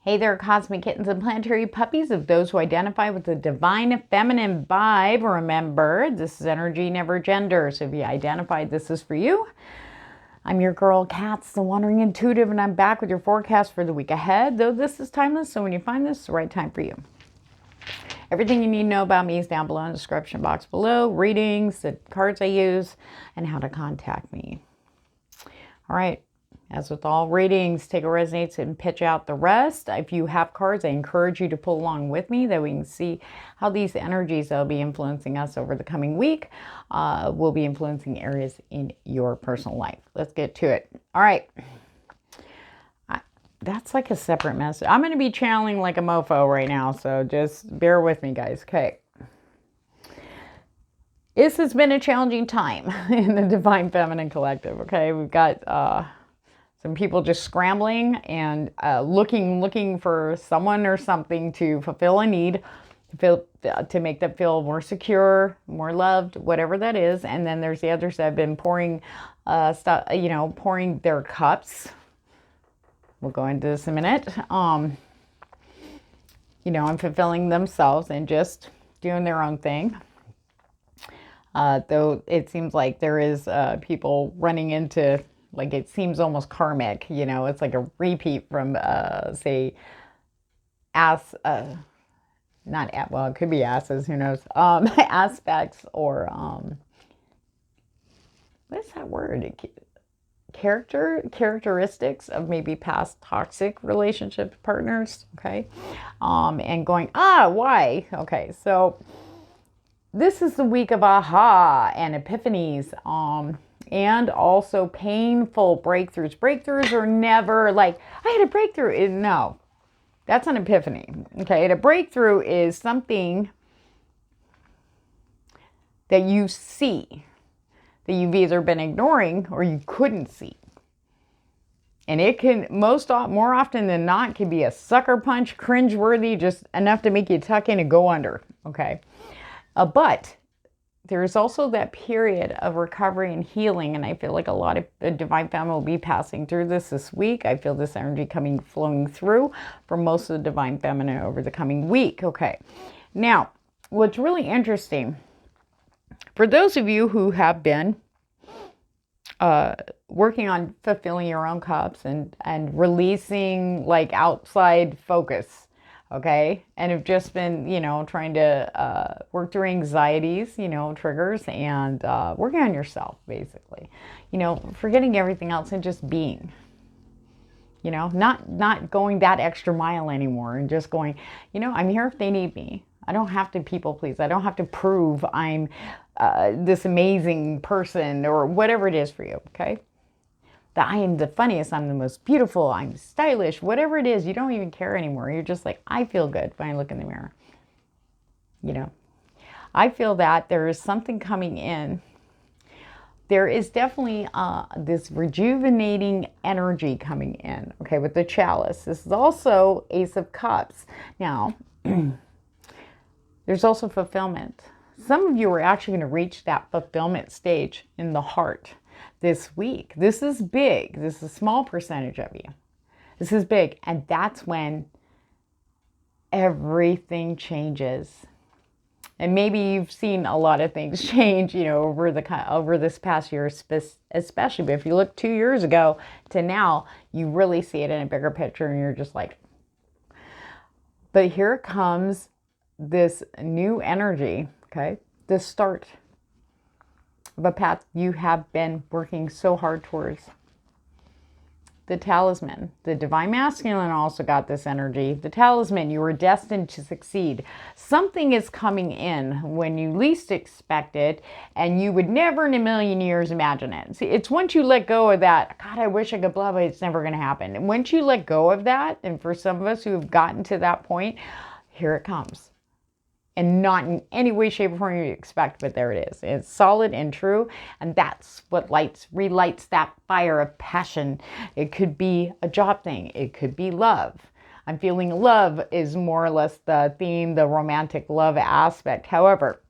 Hey there, cosmic kittens and planetary puppies of those who identify with the divine feminine vibe. Remember, this is energy, never gender. So if you identified, this is for you. I'm your girl, Katz, the Wandering Intuitive, and I'm back with your forecast for the week ahead. Though this is timeless, so when you find this, it's the right time for you. Everything you need to know about me is down below in the description box below. Readings, the cards I use, and how to contact me. All right. As with all readings, take what resonates and pitch out the rest. If you have cards, I encourage you to pull along with me, that we can see how these energies that will be influencing us over the coming week will be influencing areas in your personal life. Let's get to it. All right. That's like a separate message. I'm going to be channeling like a mofo right now, so just bear with me, guys. Okay. This has been a challenging time in the Divine Feminine Collective, okay? We've got some people just scrambling and looking for someone or something to fulfill a need, to make them feel more secure, more loved, whatever that is. And then there's the others that have been pouring pouring their cups. We'll go into this in a minute. And fulfilling themselves and just doing their own thing. Though it seems like there is people running into, like, it seems almost karmic, it's like a repeat from, say, it could be asses, who knows, aspects or, what is that word? Characteristics of maybe past toxic relationship partners, okay? And going, why? Okay, so this is the week of aha and epiphanies, and also painful breakthroughs. Breakthroughs are never like, I had a breakthrough. No, that's an epiphany. Okay, and a breakthrough is something that you see, that you've either been ignoring or you couldn't see. And it can, more often than not, can be a sucker punch, cringeworthy, just enough to make you tuck in and go under, okay? But there's also that period of recovery and healing, and I feel like a lot of the Divine Feminine will be passing through this week. I feel this energy flowing through for most of the Divine Feminine over the coming week. Okay, now, what's really interesting, for those of you who have been working on fulfilling your own cups and releasing, like, outside focus, okay, and have just been, trying to work through anxieties, triggers, and working on yourself, basically, forgetting everything else and just being, not going that extra mile anymore, and just going, I'm here if they need me. I don't have to people please. I don't have to prove I'm this amazing person or whatever it is for you, okay? That I am the funniest, I'm the most beautiful, I'm stylish, whatever it is, you don't even care anymore. You're just like, I feel good when I look in the mirror. I feel that there is something coming in. There is definitely this rejuvenating energy coming in, okay, with the chalice. This is also Ace of Cups. Now, there's also fulfillment. Some of you are actually going to reach that fulfillment stage in the heart this week. This is big. This is a small percentage of you. This is big. And that's when everything changes. And maybe you've seen a lot of things change, over this past year, especially. But if you look 2 years ago to now, you really see it in a bigger picture, and you're just like, but here comes this new energy, okay? The start of a path you have been working so hard towards. The talisman, the Divine Masculine also got this energy. The talisman, you were destined to succeed. Something is coming in when you least expect it, and you would never in a million years imagine it. See, it's once you let go of that, God, I wish I could blah, but it's never going to happen. And once you let go of that, and for some of us who have gotten to that point, here it comes. And not in any way, shape, or form you expect, but there it is. It's solid and true, and that's what relights that fire of passion. It could be a job thing. It could be love. I'm feeling love is more or less the theme, the romantic love aspect. However,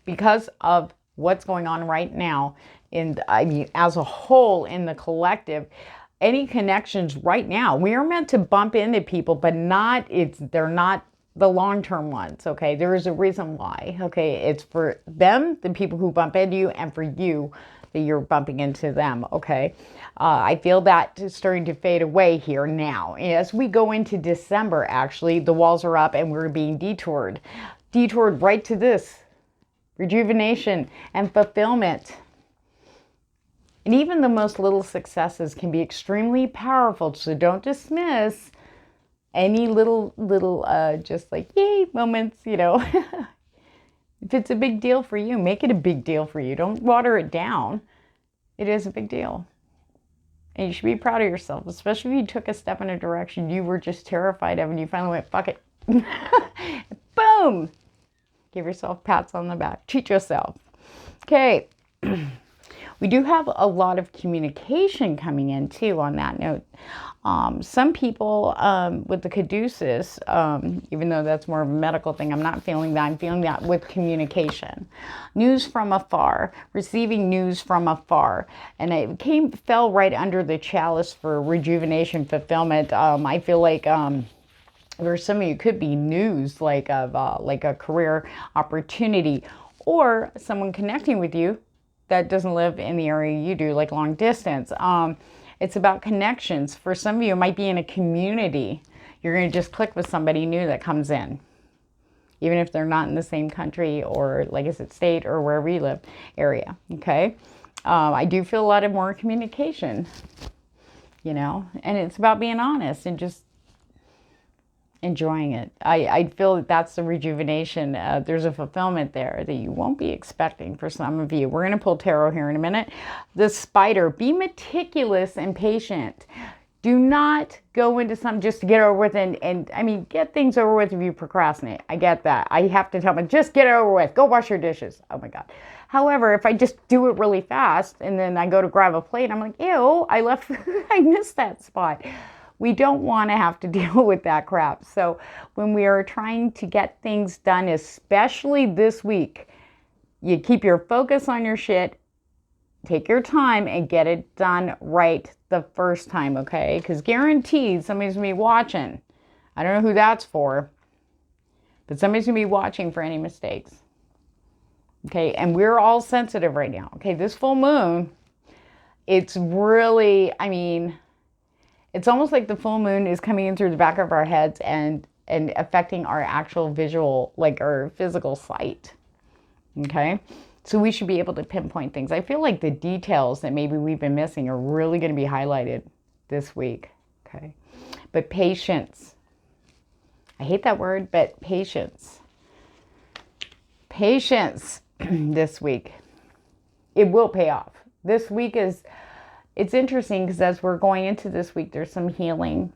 because of what's going on right now, as a whole in the collective, any connections right now. We are meant to bump into people, but they're not the long-term ones, okay? There is a reason why, okay? It's for them, the people who bump into you, and for you, that you're bumping into them, okay? I feel that is starting to fade away here now. As we go into December, actually, the walls are up and we're being detoured. Detoured right to this. Rejuvenation and fulfillment. And even the most little successes can be extremely powerful, so don't dismiss any little just like yay moments, you know. If it's a big deal for you, make it a big deal for you. Don't water it down. It is a big deal. And you should be proud of yourself, especially if you took a step in a direction you were just terrified of and you finally went, fuck it. Boom! Give yourself pats on the back. Treat yourself. Okay. We do have a lot of communication coming in too on that note. Some people with the caduceus, even though that's more of a medical thing, I'm not feeling that. I'm feeling that with communication. News from afar, receiving news from afar. And it fell right under the chalice for rejuvenation, fulfillment. I feel like for some of you, could be news like a career opportunity or someone connecting with you that doesn't live in the area you do, like long distance. It's about connections. For some of you, it might be in a community. You're going to just click with somebody new that comes in, even if they're not in the same country or, like I said, state or wherever you live, area. Okay. I do feel a lot of more communication, you know, and it's about being honest and just enjoying it. I feel that that's the rejuvenation. There's a fulfillment there that you won't be expecting for some of you. We're going to pull tarot here in a minute. The spider. Be meticulous and patient. Do not go into something just to get over with and I mean, get things over with if you procrastinate. I get that. I have to tell them, just get it over with. Go wash your dishes. Oh my God. However, if I just do it really fast and then I go to grab a plate, I'm like, ew, I missed that spot. We don't want to have to deal with that crap. So when we are trying to get things done, especially this week, you keep your focus on your shit, take your time and get it done right the first time, okay? Because guaranteed somebody's going to be watching. I don't know who that's for, but somebody's going to be watching for any mistakes. Okay, and we're all sensitive right now. Okay, this full moon, it's really, I mean, it's almost like the full moon is coming in through the back of our heads and affecting our actual visual, like our physical sight. Okay? So we should be able to pinpoint things. I feel like the details that maybe we've been missing are really going to be highlighted this week. Okay? But patience. I hate that word, but patience. Patience this week. It will pay off. This week is... It's interesting because as we're going into this week, there's some healing.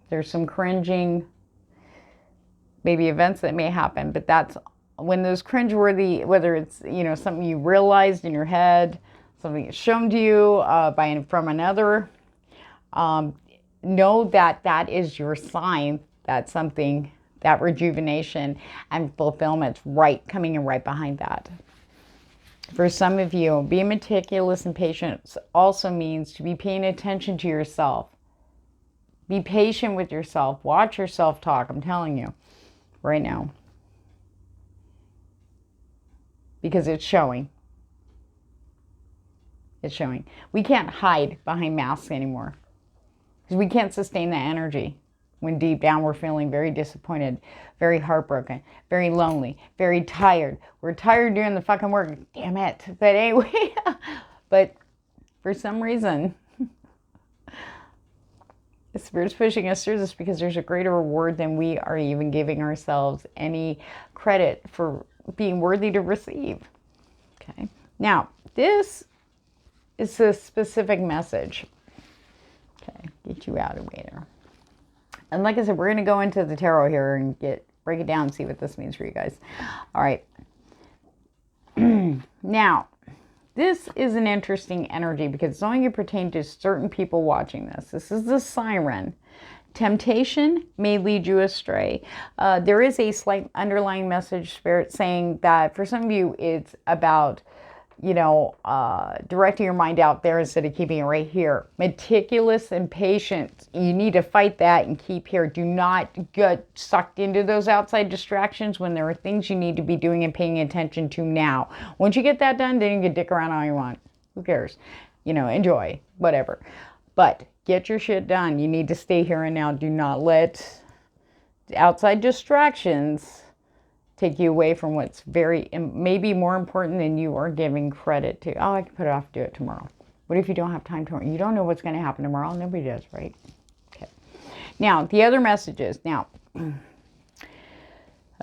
There's some cringing, maybe events that may happen, but that's when those cringeworthy, whether it's, you know, something you realized in your head, something that's shown to you from another, know that that is your sign that something, that rejuvenation and fulfillment coming in right behind that. For some of you, being meticulous and patient also means to be paying attention to yourself. Be patient with yourself. Watch yourself talk. I'm telling you right now. Because it's showing. It's showing. We can't hide behind masks anymore. Because we can't sustain that energy. When deep down we're feeling very disappointed, very heartbroken, very lonely, very tired. We're tired doing the fucking work. Damn it. But anyway, but for some reason, the Spirit's pushing us through this because there's a greater reward than we are even giving ourselves any credit for being worthy to receive. Okay. Now, this is a specific message. Okay. Get you out of the way there. And like I said, we're going to go into the tarot here and break it down and see what this means for you guys. All right. Now, this is an interesting energy because it's only going to pertain to certain people watching this. This is the siren. Temptation may lead you astray. There is a slight underlying message, Spirit, saying that for some of you, it's about directing your mind out there instead of keeping it right here. Meticulous and patient. You need to fight that and keep here. Do not get sucked into those outside distractions when there are things you need to be doing and paying attention to now. Once you get that done, then you can dick around all you want. Who cares? Enjoy, whatever. But get your shit done. You need to stay here and now. Do not let outside distractions take you away from what's maybe more important than you are giving credit to. Oh, I can put it off, do it tomorrow. What if you don't have time tomorrow? You don't know what's going to happen tomorrow. Nobody does, right? Okay. Now, the other messages. Now, I'm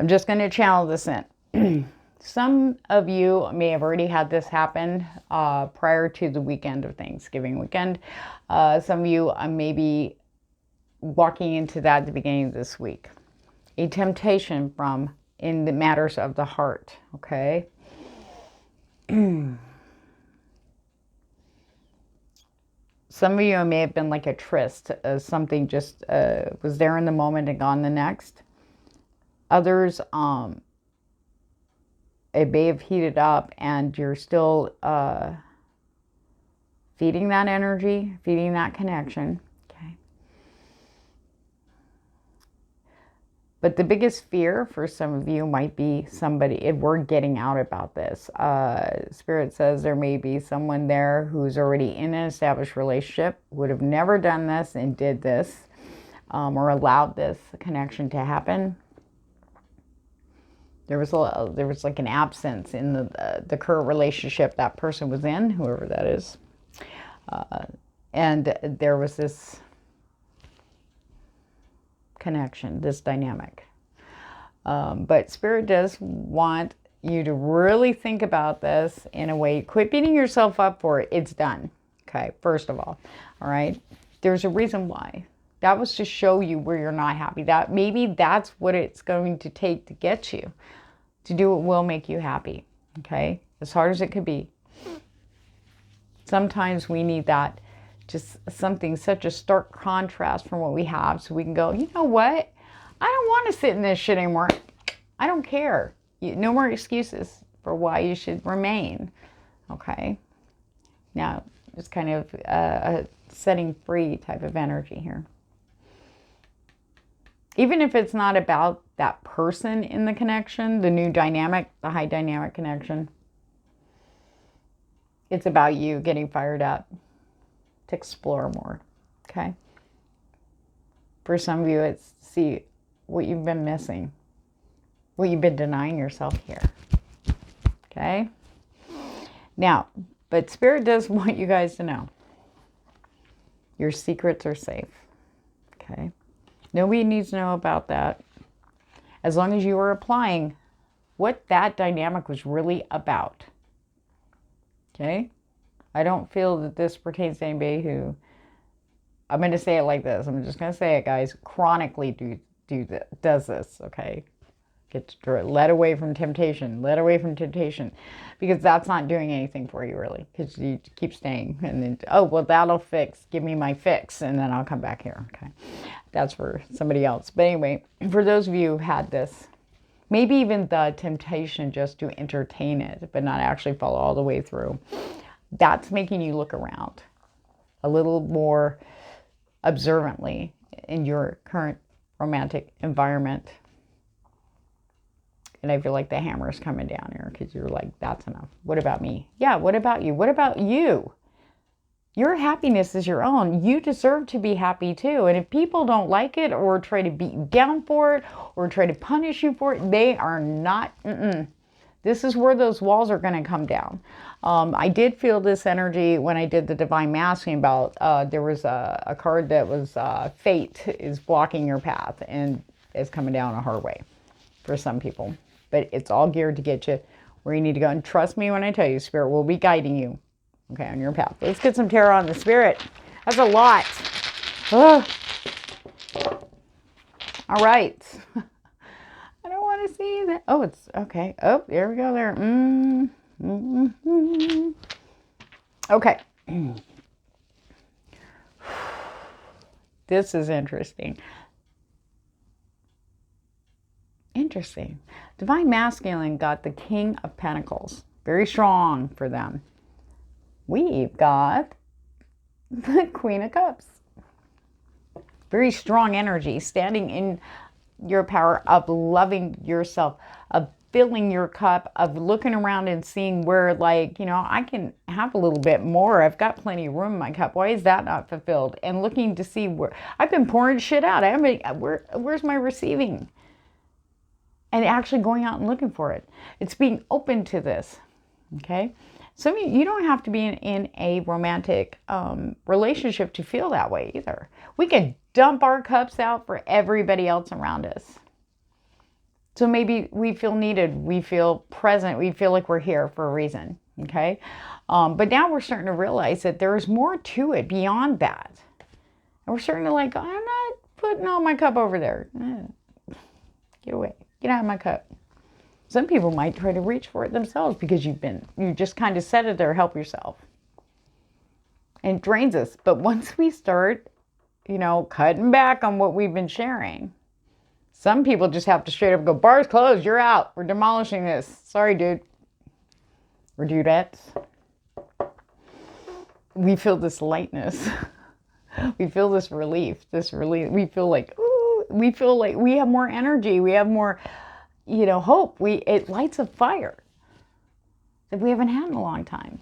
just going to channel this in. Some of you may have already had this happen prior to the weekend of Thanksgiving weekend. Some of you may be walking into that at the beginning of this week. A temptation in the matters of the heart, okay? Some of you may have been like a tryst. Something just was there in the moment and gone the next. Others, it may have heated up and you're still feeding that energy, feeding that connection. But the biggest fear for some of you might be somebody, if we're getting out about this. Spirit says there may be someone there who's already in an established relationship, would have never done this and did this, or allowed this connection to happen. There was like an absence in the current relationship that person was in, whoever that is. And there was this connection, this dynamic. But Spirit does want you to really think about this in a way. Quit beating yourself up for it. It's done. Okay, first of all right? There's a reason why. That was to show you where you're not happy. That maybe that's what it's going to take to get you to do what will make you happy. Okay, as hard as it could be. Sometimes we need that. Just something, such a stark contrast from what we have, so we can go, you know what? I don't want to sit in this shit anymore. I don't care. No more excuses for why you should remain. Okay? Now, it's kind of a setting free type of energy here. Even if it's not about that person in the connection, the new dynamic, the high dynamic connection, it's about you getting fired up to explore more. Okay? For some of you, it's see what you've been missing, what you've been denying yourself here. Okay? Now, but Spirit does want you guys to know your secrets are safe. Okay? Nobody needs to know about that. As long as you are applying what that dynamic was really about. Okay? I don't feel that this pertains to anybody who, I'm going to say it like this. I'm just going to say it, guys. Chronically does this, okay? Gets led away from temptation. Led away from temptation. Because that's not doing anything for you, really. Because you keep staying. And then, oh, well, that'll fix. Give me my fix. And then I'll come back here, okay? That's for somebody else. But anyway, for those of you who had this, maybe even the temptation just to entertain it, but not actually follow all the way through. That's making you look around a little more observantly in your current romantic environment. And I feel like the hammer is coming down here because you're like, that's enough. What about me? Yeah, what about you? What about you? Your happiness is your own. You deserve to be happy too. And if people don't like it or try to beat you down for it or try to punish you for it, they are not. This is where those walls are going to come down. I did feel this energy when I did the divine masking about there was a card that was fate is blocking your path and is coming down a hard way for some people. But it's all geared to get you where you need to go. And trust me when I tell you, Spirit will be guiding you, okay, on your path. Let's get some tarot on the Spirit. That's a lot. Ugh. All right. I don't want to see that. Oh, it's okay. Oh, there we go there. Okay. This is interesting. Interesting. Divine Masculine got the King of Pentacles. Very strong for them. We've got the Queen of Cups. Very strong energy, standing in your power of loving yourself, of filling your cup, of looking around and seeing where, like, you know, I can have a little bit more. I've got plenty of room in my cup. Why is that not fulfilled? And looking to see where I've been pouring shit out. Where's my receiving? And actually going out and looking for it. It's being open to this. Okay. So you don't have to be in a romantic relationship to feel that way either. We can dump our cups out for everybody else around us. So maybe we feel needed, we feel present, we feel like we're here for a reason, okay? But now we're starting to realize that there's more to it beyond that. And we're starting to like, I'm not putting all my cup over there. Get away, get out of my cup. Some people might try to reach for it themselves because you just kind of set it there, help yourself. And it drains us. But once we start, you know, cutting back on what we've been sharing, some people just have to straight up go, bar's closed, you're out. We're demolishing this. Sorry, dude. Or dudettes. We feel this lightness. We feel this relief. We feel like, ooh, we feel like we have more energy. We have more, you know, hope. It lights a fire that we haven't had in a long time.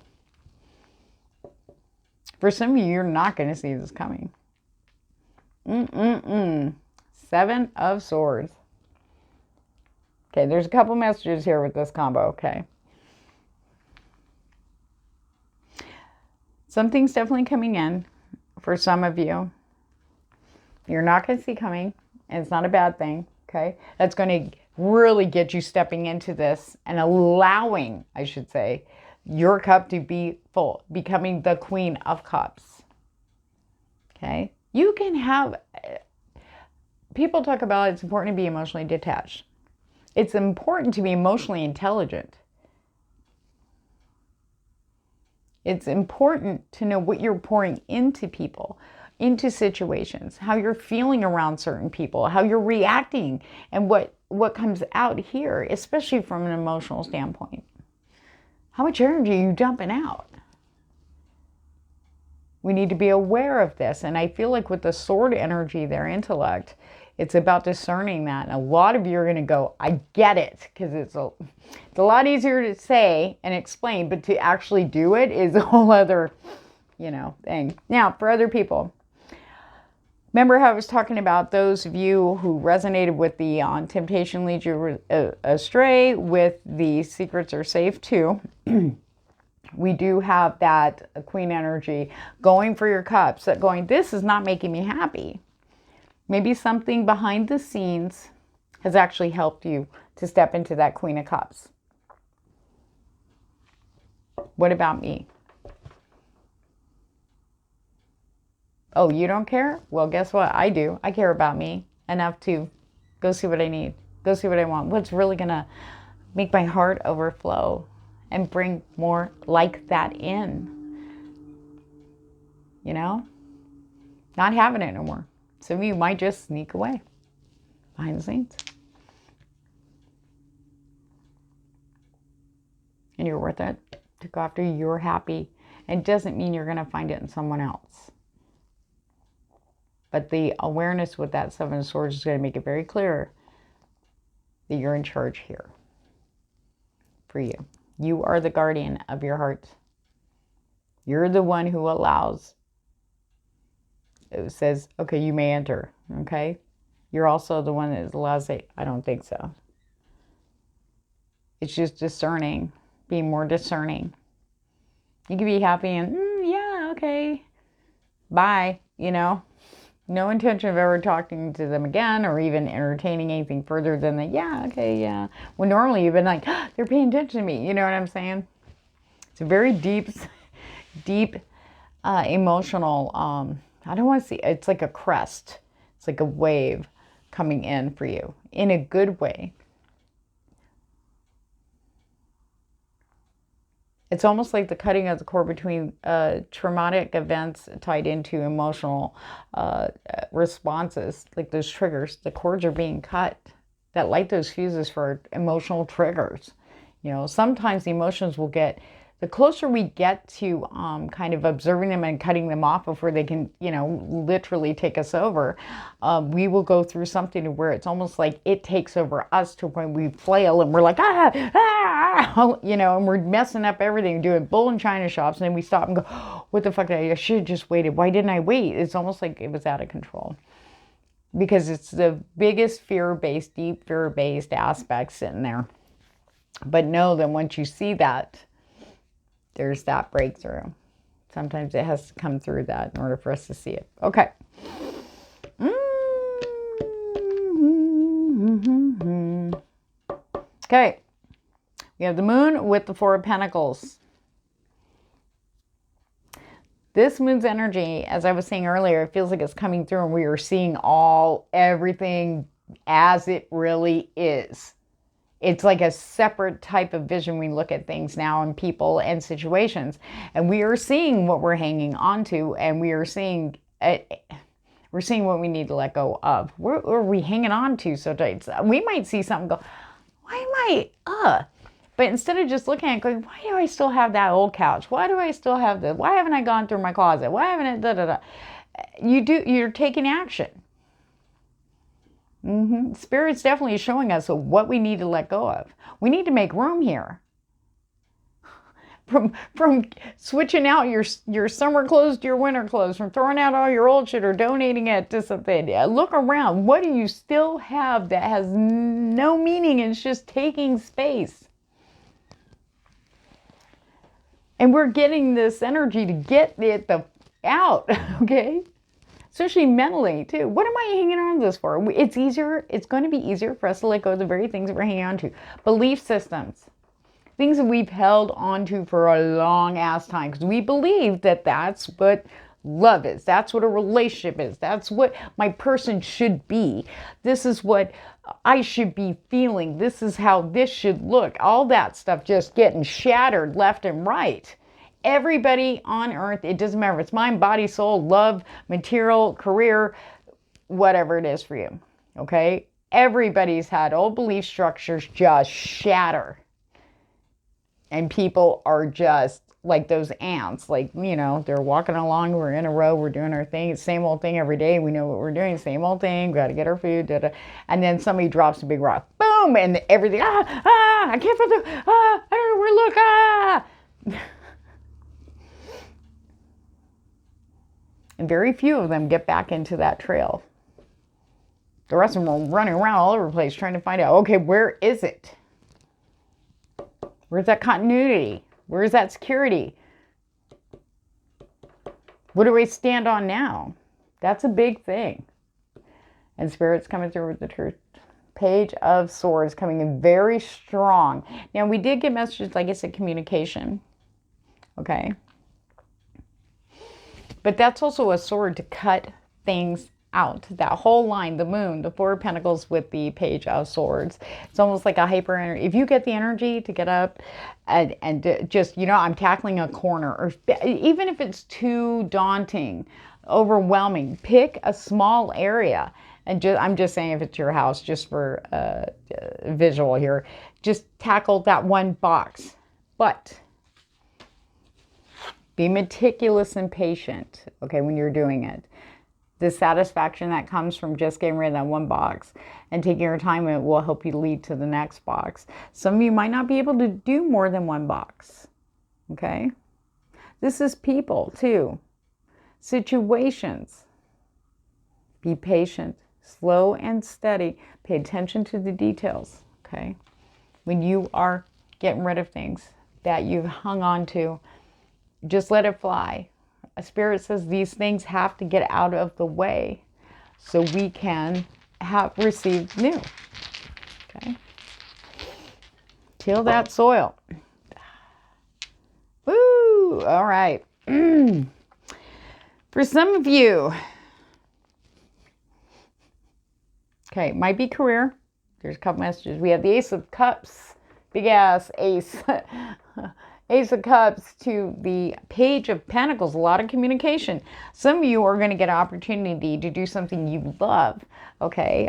For some of you, you're not going to see this coming. Seven of Swords. Okay, there's a couple messages here with this combo, okay? Something's definitely coming in for some of you. You're not going to see coming, and it's not a bad thing, okay? That's going to really get you stepping into this and allowing, I should say, your cup to be full, becoming the Queen of Cups, okay? You can have... People talk about it's important to be emotionally detached. It's important to be emotionally intelligent. It's important to know what you're pouring into people, into situations, how you're feeling around certain people, how you're reacting, and what comes out here, especially from an emotional standpoint. How much energy are you dumping out? We need to be aware of this. And I feel like with the sword energy, their intellect, it's about discerning that. And a lot of you are going to go, I get it. Because it's a lot easier to say and explain, but to actually do it is a whole other, you know, thing. Now, for other people, remember how I was talking about those of you who resonated with the temptation leads you astray, with the secrets are safe too. We do have that queen energy going for your cups, that going, this is not making me happy. Maybe something behind the scenes has actually helped you to step into that Queen of Cups. What about me? Oh, you don't care? Well, guess what? I do. I care about me enough to go see what I need. Go see what I want. What's really going to make my heart overflow and bring more like that in? You know? Not having it no more. Some of you might just sneak away behind the scenes. And you're worth it to go after. You're happy. It doesn't mean you're going to find it in someone else. But the awareness with that Seven of Swords is going to make it very clear that you're in charge here. For you. You are the guardian of your heart. You're the one who allows. It says, okay, you may enter, okay? You're also the one that allows it. I don't think so. It's just discerning, being more discerning. You can be happy and, yeah, okay, bye, you know? No intention of ever talking to them again or even entertaining anything further than the, yeah, okay, yeah. When normally you've been like, they're paying attention to me, you know what I'm saying? It's a very deep, emotional, I don't want to see, it's like a crest. It's like a wave coming in for you in a good way. It's almost like the cutting of the cord between traumatic events tied into emotional responses, like those triggers. The cords are being cut that light those fuses for emotional triggers. Sometimes the emotions will get, the closer we get to kind of observing them and cutting them off before they can, literally take us over, we will go through something where it's almost like it takes over us to when we flail and we're like, and we're messing up everything, doing bull and china shops, and then we stop and go, oh, what the fuck, I should have just waited. Why didn't I wait? It's almost like it was out of control. Because it's the biggest fear-based, deep fear-based aspect sitting there. But know that once you see that, there's that breakthrough. Sometimes it has to come through that in order for us to see it. Okay. Okay. We have the moon with the Four of Pentacles. This moon's energy, as I was saying earlier, it feels like it's coming through and we are seeing everything as it really is. It's like a separate type of vision. We look at things now and people and situations, and we are seeing what we're hanging on to, and we are seeing what we need to let go of. What are we hanging on to so tight? We might see something, go, why am I, But instead of just looking at it going, why do I still have that old couch? Why do I still have this? Why haven't I gone through my closet? Why haven't I, da-da-da? You're taking action. Spirit's definitely showing us what we need to let go of. We need to make room here. From switching out your summer clothes to your winter clothes, from throwing out all your old shit or donating it to something. Look around. What do you still have that has no meaning and it's just taking space? And we're getting this energy to get it out, okay? Especially mentally, too. What am I hanging on to this for? It's easier. It's going to be easier for us to let go of the very things that we're hanging on to. Belief systems. Things that we've held on to for a long ass time. Because we believe that that's what love is. That's what a relationship is. That's what my person should be. This is what I should be feeling. This is how this should look. All that stuff just getting shattered left and right. Everybody on earth, it doesn't matter if it's mind, body, soul, love, material, career, whatever it is for you, okay? Everybody's had old belief structures just shatter. And people are just like those ants, like, they're walking along, we're in a row, we're doing our thing, it's the same old thing every day, we know what we're doing, same old thing, we got to get our food, da-da. And then somebody drops a big rock, boom, and everything, I can't put the, I don't know where to look, And very few of them get back into that trail. The rest of them are running around all over the place trying to find out, okay, where is it? Where's that continuity? Where's that security? What do I stand on now? That's a big thing. And Spirit's coming through with the truth. Page of Swords coming in very strong. Now, we did get messages, like I said, communication. Okay. But that's also a sword to cut things out. That whole line, the moon, the Four of Pentacles with the Page of Swords. It's almost like a hyper energy. If you get the energy to get up and just, I'm tackling a corner, or even if it's too daunting, overwhelming, pick a small area. And I'm just saying, if it's your house, just for visual here, just tackle that one box. But be meticulous and patient, okay, when you're doing it. The satisfaction that comes from just getting rid of that one box and taking your time, it will help you lead to the next box. Some of you might not be able to do more than one box, okay? This is people, too. Situations. Be patient, slow and steady. Pay attention to the details, okay? When you are getting rid of things that you've hung on to, just let it fly. A Spirit says these things have to get out of the way so we can receive new. Okay. Till that soil. Woo! All right. For some of you, okay, might be career. There's a couple messages. We have the Ace of Cups, big ass ace. Ace of Cups to the Page of Pentacles, a lot of communication. Some of you are going to get an opportunity to do something you love, okay?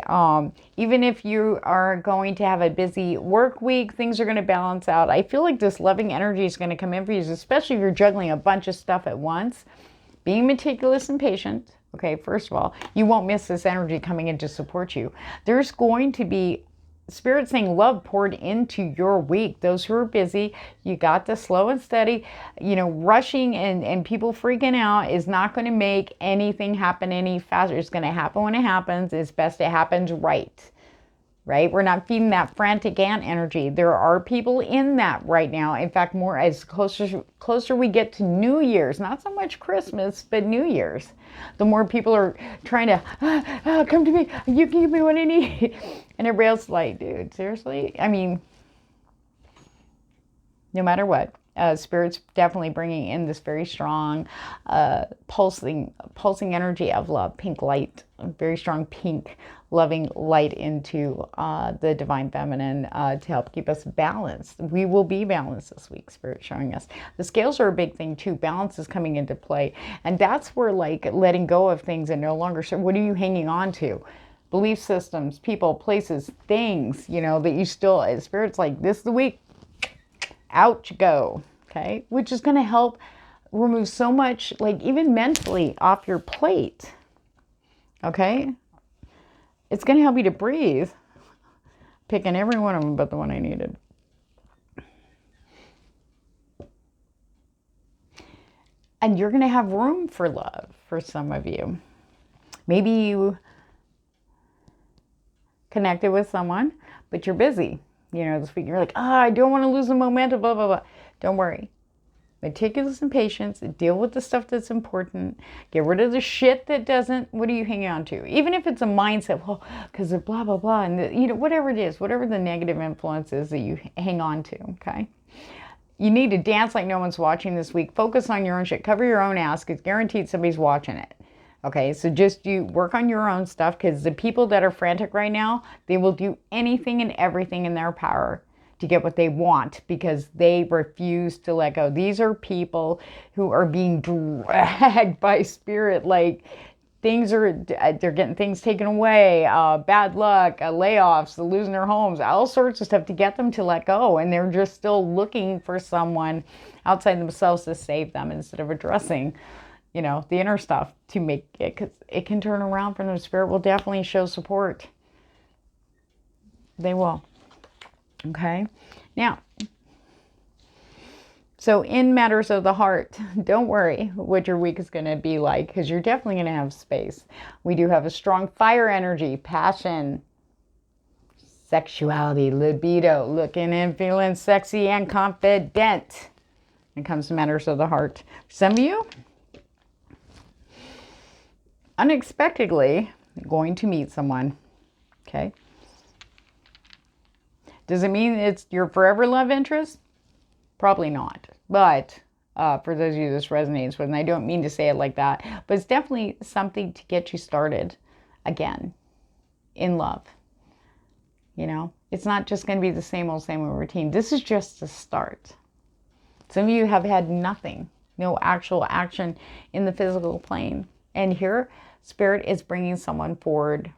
Even if you are going to have a busy work week, things are going to balance out. I feel like this loving energy is going to come in for you, especially if you're juggling a bunch of stuff at once. Being meticulous and patient, okay, first of all, you won't miss this energy coming in to support you. There's going to be Spirit saying love poured into your week. Those who are busy, you got the slow and steady. Rushing and people freaking out is not going to make anything happen any faster. It's going to happen when it happens. It's best it happens right. Right? We're not feeding that frantic ant energy. There are people in that right now. In fact, more as closer we get to New Year's, not so much Christmas, but New Year's, the more people are trying to come to me. You can give me what I need. And everybody else is like, dude, seriously? I mean, no matter what, Spirit's definitely bringing in this very strong pulsing energy of love, pink light, very strong pink loving light into the divine feminine to help keep us balanced. We will be balanced this week, Spirit showing us. The scales are a big thing too. Balance is coming into play. And that's where like letting go of things and no longer, so what are you hanging on to? Belief systems, people, places, things, that you still, Spirit's like, this is the week, out you go, okay? Which is going to help remove so much, like even mentally, off your plate, okay? It's going to help you to breathe. Picking every one of them but the one I needed. And you're going to have room for love for some of you. Maybe you connected with someone, but you're busy. This week you're like, I don't want to lose the momentum, blah, blah, blah. Don't worry. Meticulous and patience, deal with the stuff that's important, get rid of the shit that doesn't. What are you hanging on to? Even if it's a mindset, well, because of blah, blah, blah, and whatever it is, whatever the negative influence is that you hang on to, okay? You need to dance like no one's watching this week. Focus on your own shit. Cover your own ass. It's guaranteed somebody's watching it. Okay, so just you work on your own stuff, because the people that are frantic right now, they will do anything and everything in their power to get what they want, because they refuse to let go. These are people who are being dragged by Spirit, like they're getting things taken away, bad luck, layoffs, losing their homes, all sorts of stuff to get them to let go. And they're just still looking for someone outside themselves to save them instead of addressing, the inner stuff to make it, because it can turn around from them. Spirit will definitely show support. They will. Okay. Now, so in matters of the heart, don't worry what your week is going to be like, because you're definitely going to have space. We do have a strong fire energy, passion, sexuality, libido, looking and feeling sexy and confident when it comes to matters of the heart. Some of you, unexpectedly, going to meet someone. Okay. Does it mean it's your forever love interest? Probably not. But for those of you this resonates with, and I don't mean to say it like that, but it's definitely something to get you started again in love. It's not just going to be the same old routine. This is just a start. Some of you have had nothing, no actual action in the physical plane. And here, Spirit is bringing someone forward,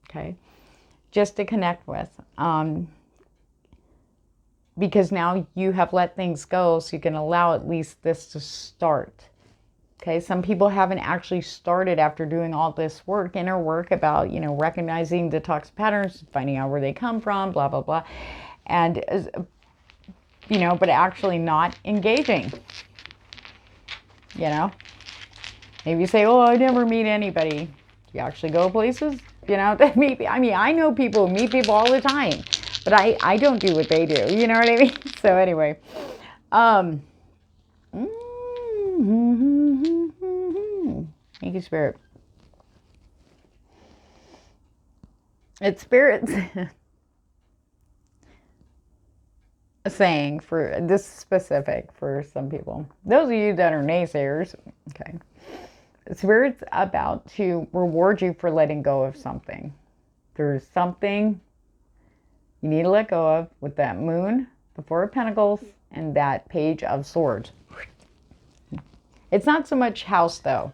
okay, just to connect with. Because now you have let things go, so you can allow at least this to start. Okay, some people haven't actually started after doing all this work, inner work about, recognizing the toxic patterns, finding out where they come from, blah, blah, blah. And, but actually not engaging. Maybe you say, I never meet anybody. You actually go places, maybe. I mean, I know people who meet people all the time. But I don't do what they do. You know what I mean? So anyway. Thank you, Spirit. It's Spirit's saying for this specific for some people. Those of you that are naysayers, okay. Spirit's about to reward you for letting go of something. There's something you need to let go of with that moon the Four of Pentacles and that Page of Swords. It's not so much house, though.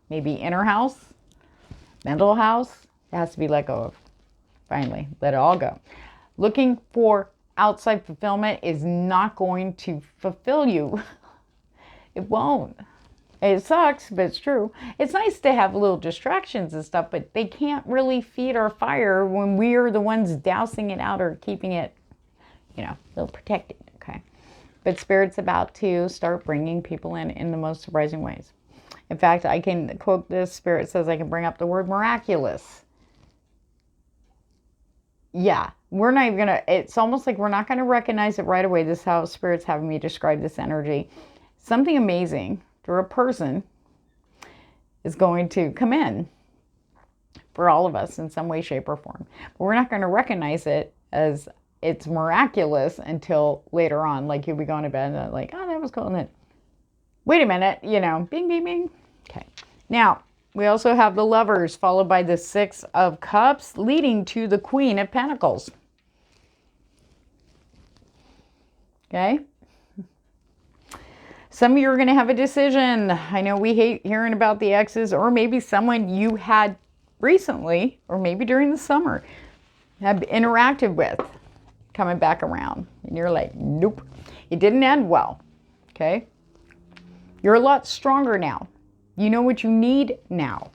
Maybe inner house, mental house. It has to be let go of. Finally, let it all go. Looking for outside fulfillment is not going to fulfill you. It won't. It sucks, but it's true. It's nice to have little distractions and stuff, but they can't really feed our fire when we're the ones dousing it out or keeping it, you know, a little protected, okay? But Spirit's about to start bringing people in the most surprising ways. In fact, I can quote this. Spirit says I can bring up the word miraculous. Yeah, we're not even going to, it's almost like we're not going to recognize it right away. This is how Spirit's having me describe this energy. Something amazing for a person is going to come in for all of us in some way, shape, or form. But we're not going to recognize it as it's miraculous until later on. Like you'll be going to bed and like, oh, that was cool. And then, wait a minute, you know, bing, bing, bing. Okay. Now, we also have the Lovers followed by the Six of Cups leading to the Queen of Pentacles. Okay. Some of you are going to have a decision. I know we hate hearing about the exes, or maybe someone you had recently, or maybe during the summer, have interacted with coming back around. And you're like, nope, it didn't end well. Okay. You're a lot stronger now. You know what you need now.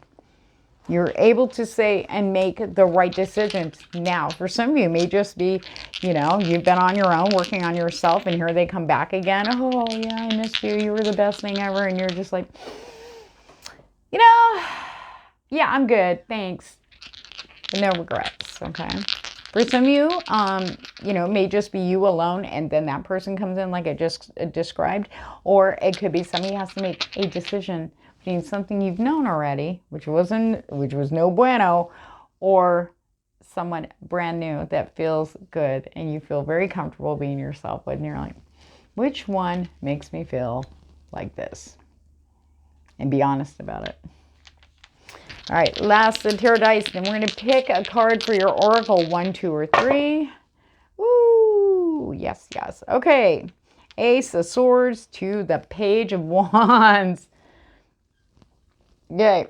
You're able to say and make the right decisions now. For some of you, it may just be, you know, you've been on your own, working on yourself, and here they come back again. Oh, yeah, I missed you. You were the best thing ever. And you're just like, you know, yeah, I'm good. Thanks. But no regrets, okay? For some of you, you know, it may just be you alone, and then that person comes in like I just described. Or it could be somebody has to make a decision between something you've known already, which was no bueno, or someone brand new that feels good and you feel very comfortable being yourself with, and you're like, which one makes me feel like this? And be honest about it. All right, last, the tarot dice. Then we're going to pick a card for your oracle, 1, 2, or 3. Woo! Yes, yes. Okay. Ace of Swords to the Page of Wands. Yay.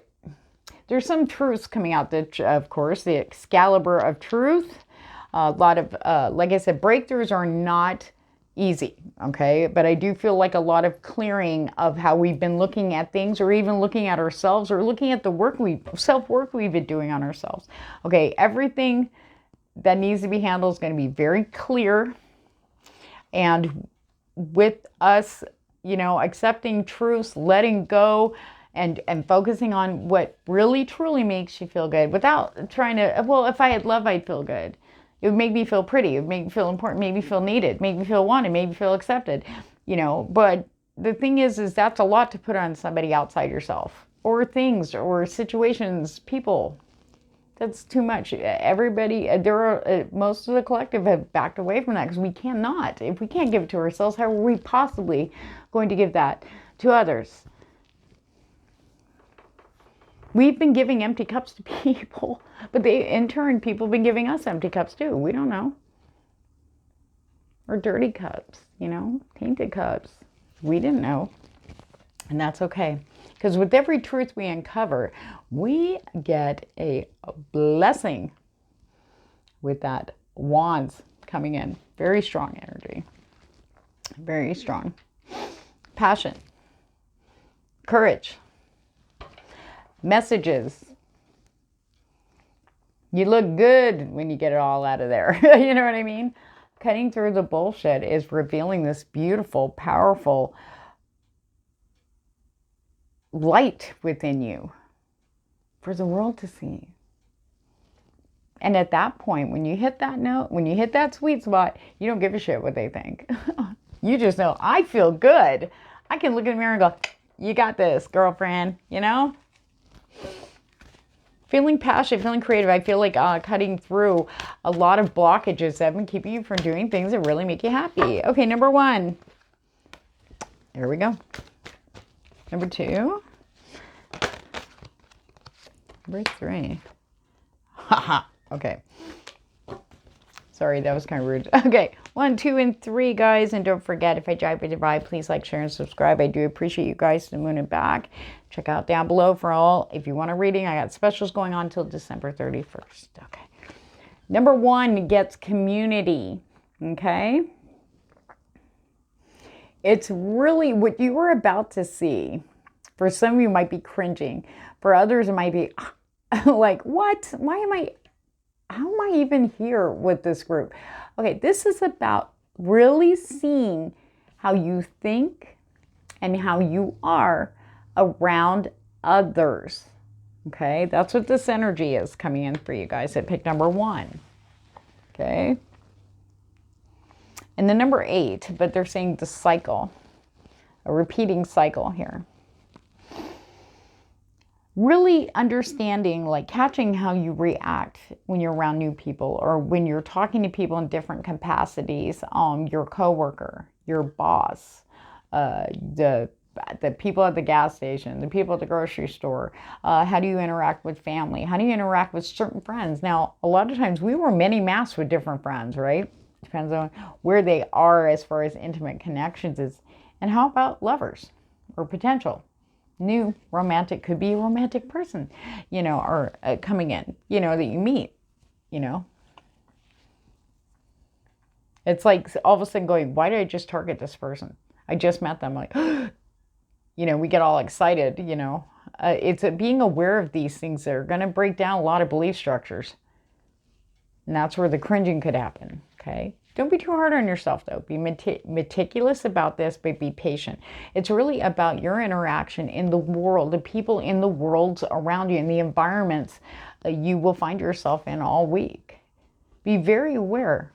There's some truths coming out, that, of course, the Excalibur of Truth. A lot of, like I said, breakthroughs are not easy, okay? But I do feel like a lot of clearing of how we've been looking at things, or even looking at ourselves, or looking at the self-work we've been doing on ourselves. Okay, everything that needs to be handled is going to be very clear. And with us, you know, accepting truths, letting go, and focusing on what really, truly makes you feel good, without trying to, well, if I had love, I'd feel good. It would make me feel pretty. It would make me feel important, make me feel needed, make me feel wanted, make me feel accepted, you know. But the thing is that's a lot to put on somebody outside yourself, or things, or situations, people. That's too much. Everybody, most of the collective have backed away from that, because we cannot. If we can't give it to ourselves, how are we possibly going to give that to others? We've been giving empty cups to people, but in turn, people have been giving us empty cups too. We don't know. Or dirty cups, you know, tainted cups. We didn't know. And that's okay. Because with every truth we uncover, we get a blessing with that wands coming in. Very strong energy. Very strong. Passion. Courage. Messages. You look good when you get it all out of there. You know what I mean? Cutting through the bullshit is revealing this beautiful, powerful light within you for the world to see. And at that point, when you hit that note, when you hit that sweet spot, you don't give a shit what they think. You just know, I feel good. I can look in the mirror and go, you got this, girlfriend, you know? Feeling passionate, feeling creative. I feel like cutting through a lot of blockages that have been keeping you from doing things that really make you happy. Okay, number 1. There we go. Number 2. Number 3. Haha. Okay. So Sorry, that was kind of rude. Okay, 1, 2, and 3, guys. And don't forget, if I drive you by, please like, share, and subscribe. I do appreciate you guys to the moon and back. Check out down below for all. If you want a reading, I got specials going on till December 31st. Okay. Number 1 gets community. Okay. It's really what you were about to see. For some of you, might be cringing. For others, it might be like, what? How am I even here with this group? Okay, this is about really seeing how you think and how you are around others. Okay, that's what this energy is coming in for you guys at pick number 1. Okay. And the number 8, but they're saying the cycle, a repeating cycle here. Really understanding, like catching how you react when you're around new people or when you're talking to people in different capacities, your coworker, your boss, the people at the gas station, the people at the grocery store. How do you interact with family? How do you interact with certain friends? Now, a lot of times we wear many masks with different friends, right? Depends on where they are as far as intimate connections is. And how about lovers or potential? New romantic, could be a romantic person, or coming in, that you meet, It's like all of a sudden going, why did I just target this person? I just met them. Like, we get all excited, It's being aware of these things that are going to break down a lot of belief structures. And that's where the cringing could happen, okay? Don't be too hard on yourself, though. Be meticulous about this, but be patient. It's really about your interaction in the world, the people in the worlds around you, and the environments that you will find yourself in all week. Be very aware.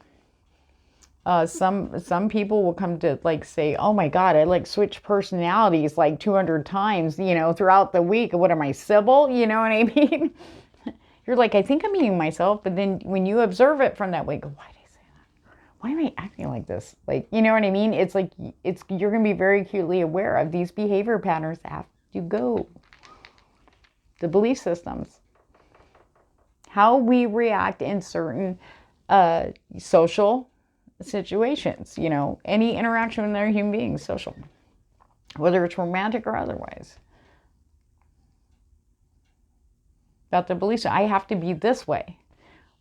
Some people will come to say, oh my God, I switch personalities 200 times, throughout the week. What am I, Sybil? You know what I mean? You're like, I think I'm being myself. But then when you observe it from that way, go, why did I say that? Why am I acting like this? You know what I mean? It's like, you're going to be very acutely aware of these behavior patterns that have to go. The belief systems. How we react in certain social situations, any interaction with other human beings, social, whether it's romantic or otherwise. About the beliefs, I have to be this way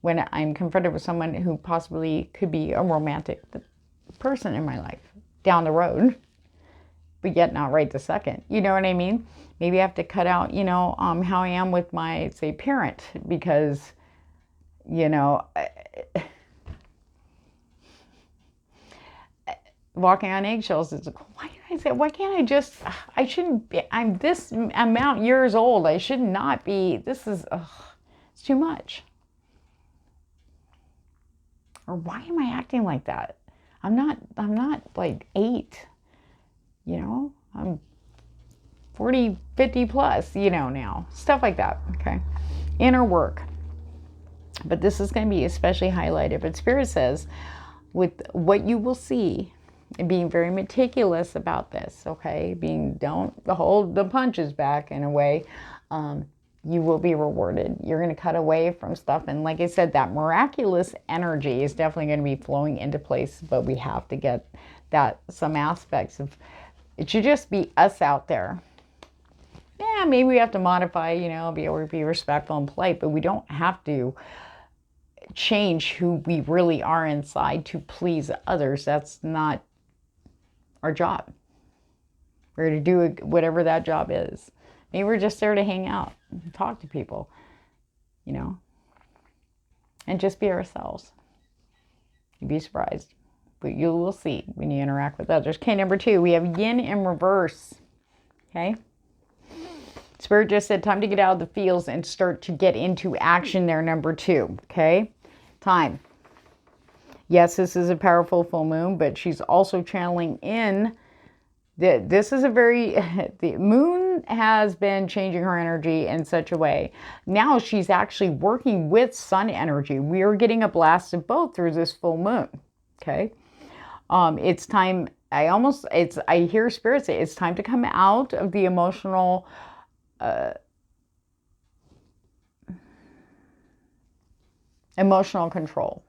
when I'm confronted with someone who possibly could be a romantic person in my life down the road, but yet not right this second. You know what I mean? Maybe I have to cut out, how I am with my, say, parent, because, walking on eggshells is, why can't I just, I shouldn't be, I'm this amount years old. I should not be, this is, it's too much. Or why am I acting like that? I'm not 8, I'm 40, 50 plus, now. Stuff like that, okay? Inner work. But this is going to be especially highlighted. But Spirit says, with what you will see, and being very meticulous about this, okay? Don't hold the punches back in a way. You will be rewarded. You're going to cut away from stuff. And like I said, that miraculous energy is definitely going to be flowing into place. But we have to get some aspects of, it should just be us out there. Yeah, maybe we have to modify, be able to be respectful and polite. But we don't have to change who we really are inside to please others. That's not our job. We're to do whatever that job is. Maybe we're just there to hang out and talk to people, and just be ourselves. You'd be surprised, but you will see when you interact with others. Okay, number 2, we have yin in reverse. Okay. Spirit just said time to get out of the fields and start to get into action there, number 2. Okay. Time. Yes, this is a powerful full moon, but she's also channeling in. This is a very, the moon has been changing her energy in such a way. Now she's actually working with sun energy. We are getting a blast of both through this full moon. Okay. It's time. I hear Spirit say it's time to come out of the emotional, emotional control.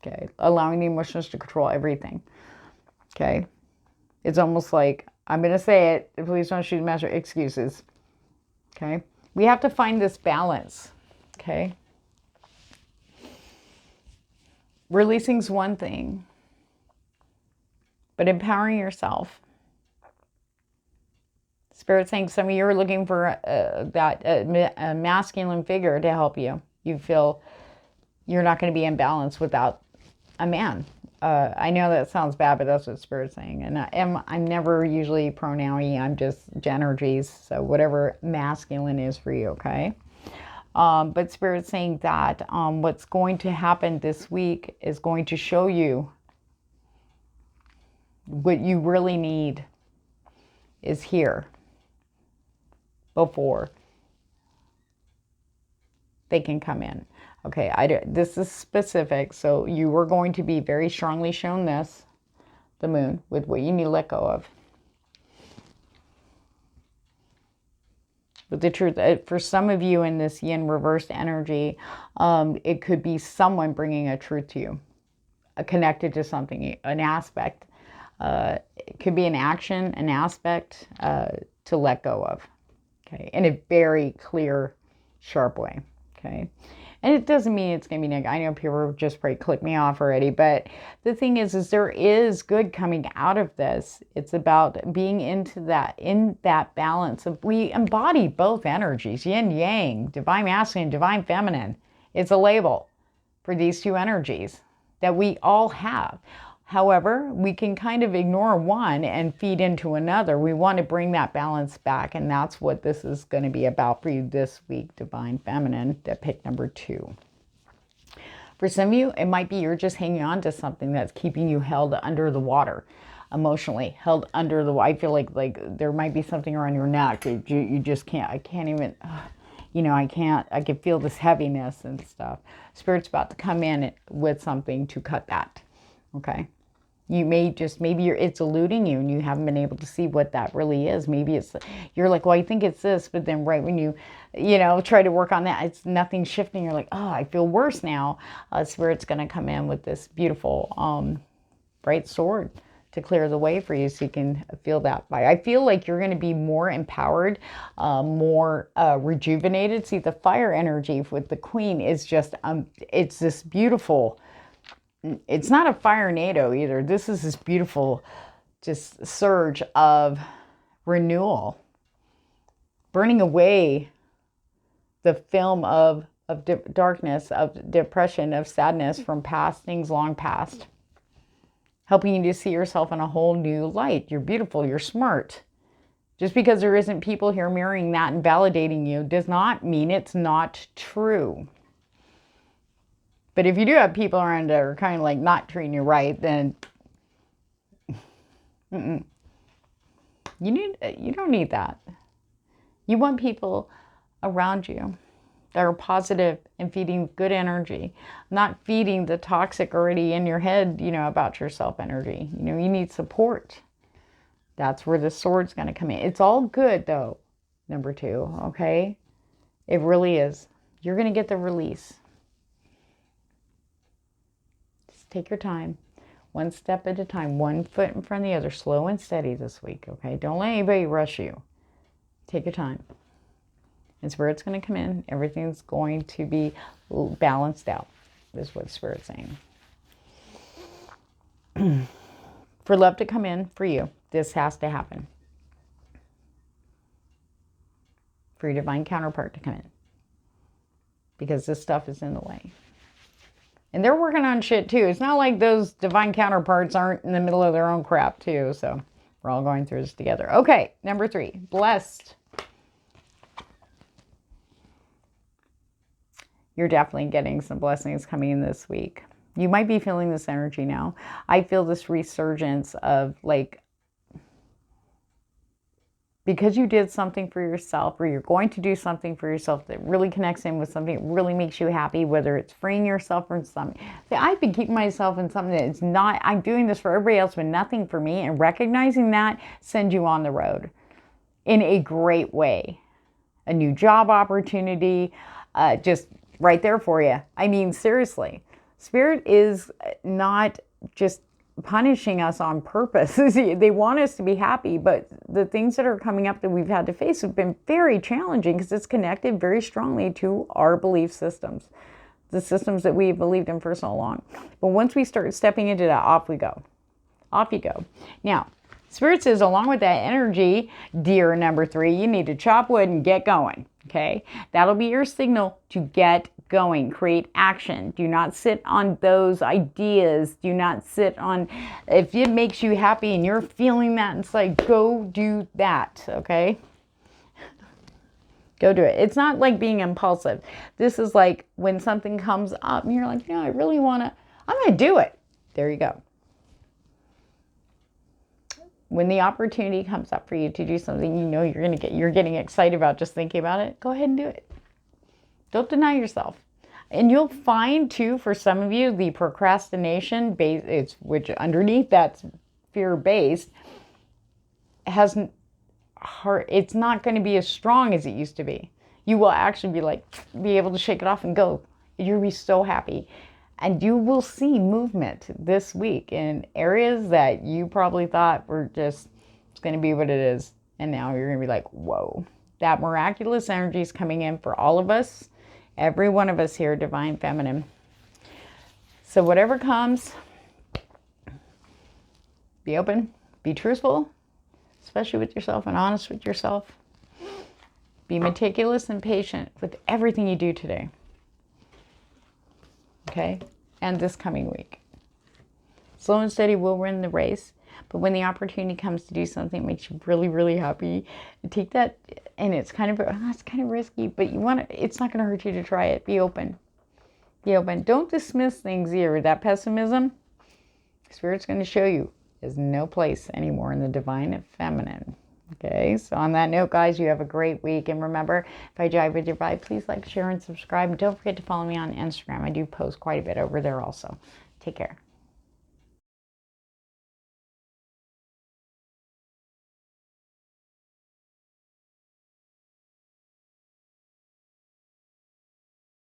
Okay. Allowing the emotions to control everything. Okay. It's almost like, I'm going to say it, please don't shoot master excuses. Okay. We have to find this balance. Okay. Releasing's one thing, but empowering yourself. Spirit saying some of you are looking for a masculine figure to help you. You feel you're not going to be in balance without a man. I know that sounds bad, but that's what Spirit's saying. And I'm never usually pronoun-y. I'm just energies. So whatever masculine is for you, okay? But Spirit's saying that what's going to happen this week is going to show you what you really need is here before they can come in. Okay, this is specific, so you are going to be very strongly shown this, the moon, with what you need to let go of. But the truth, for some of you in this yin reversed energy, it could be someone bringing a truth to you, connected to something, an aspect. It could be an action, an aspect to let go of. Okay, in a very clear, sharp way. Okay, and it doesn't mean it's going to be negative. I know people just probably click me off already, but the thing is there is good coming out of this. It's about being in that balance of, we embody both energies, yin, yang, divine masculine, divine feminine. It's a label for these two energies that we all have. However, we can kind of ignore one and feed into another. We want to bring that balance back, and that's what this is going to be about for you this week, Divine Feminine, that pick number 2. For some of you, it might be you're just hanging on to something that's keeping you held under the water, emotionally held under the water. I feel like there might be something around your neck. You just can't, I can't even, you know, I can feel this heaviness and stuff. Spirit's about to come in with something to cut that, okay? You may just, it's eluding you and you haven't been able to see what that really is. Maybe it's, you're like, well, I think it's this, but then right when you try to work on that, it's nothing shifting. You're like, oh, I feel worse now. Spirit's going to come in with this beautiful bright sword to clear the way for you so you can feel that. I feel like you're going to be more empowered, more rejuvenated. See, the fire energy with the Queen is just, it's this beautiful, it's not a fire NATO either. This is this beautiful just surge of renewal, burning away the film of darkness, of depression, of sadness from past things long past, helping you to see yourself in a whole new light. You're beautiful, you're smart. Just because there isn't people here mirroring that and validating you does not mean it's not true. But if you do have people around that are kind of like not treating you right, then you don't need that. You want people around you that are positive and feeding good energy, not feeding the toxic already in your head, about yourself energy. You need support. That's where the sword's going to come in. It's all good though, number 2, okay? It really is. You're going to get the release. Take your time, one step at a time, one foot in front of the other, slow and steady this week, okay? Don't let anybody rush you. Take your time. And Spirit's going to come in. Everything's going to be balanced out, is what Spirit's saying. For love to come in for you, this has to happen. For your divine counterpart to come in. Because this stuff is in the way. And they're working on shit too. It's not like those divine counterparts aren't in the middle of their own crap too. So we're all going through this together. Okay, number 3, blessed. You're definitely getting some blessings coming in this week. You might be feeling this energy now. I feel this resurgence of because you did something for yourself, or you're going to do something for yourself that really connects in with something that really makes you happy, whether it's freeing yourself from something. See, I've been keeping myself in something that is not, I'm doing this for everybody else, but nothing for me. And recognizing that sends you on the road in a great way. A new job opportunity, just right there for you. I mean, seriously. Spirit is not just punishing us on purpose. They want us to be happy, but the things that are coming up that we've had to face have been very challenging because it's connected very strongly to our belief systems, the systems that we believed in for so long. But once we start stepping into that, off we go. Off you go. Now, Spirit says, along with that energy, dear number 3, you need to chop wood and get going. Okay? That'll be your signal to get going. Create action. Do not sit on those ideas. Do not sit on, if it makes you happy and you're feeling that inside, go do that. Okay? Go do it. It's not like being impulsive. This is like when something comes up and you're like, I really want to, I'm going to do it. There you go. When the opportunity comes up for you to do something you're getting excited about just thinking about it, go ahead and do it. Don't deny yourself. And you'll find too, for some of you, the procrastination base, which underneath that's fear-based, it's not going to be as strong as it used to be. You will actually be able to shake it off and go. You'll be so happy. And you will see movement this week in areas that you probably thought were just, it's going to be what it is. And now you're going to be like, whoa. That miraculous energy is coming in for all of us. Every one of us here, Divine Feminine. So whatever comes, be open, be truthful, especially with yourself and honest with yourself. Be meticulous and patient with everything you do today. Okay? And this coming week. Slow and steady will win the race. But when the opportunity comes to do something that makes you really, really happy, take that, and it's kind of risky, but it's not going to hurt you to try it. Be open. Be open. Don't dismiss things here. That pessimism, Spirit's going to show you, there's no place anymore in the Divine Feminine. Okay, so on that note, guys, you have a great week. And remember, if I jive with your vibe, please like, share, and subscribe. And don't forget to follow me on Instagram. I do post quite a bit over there also. Take care.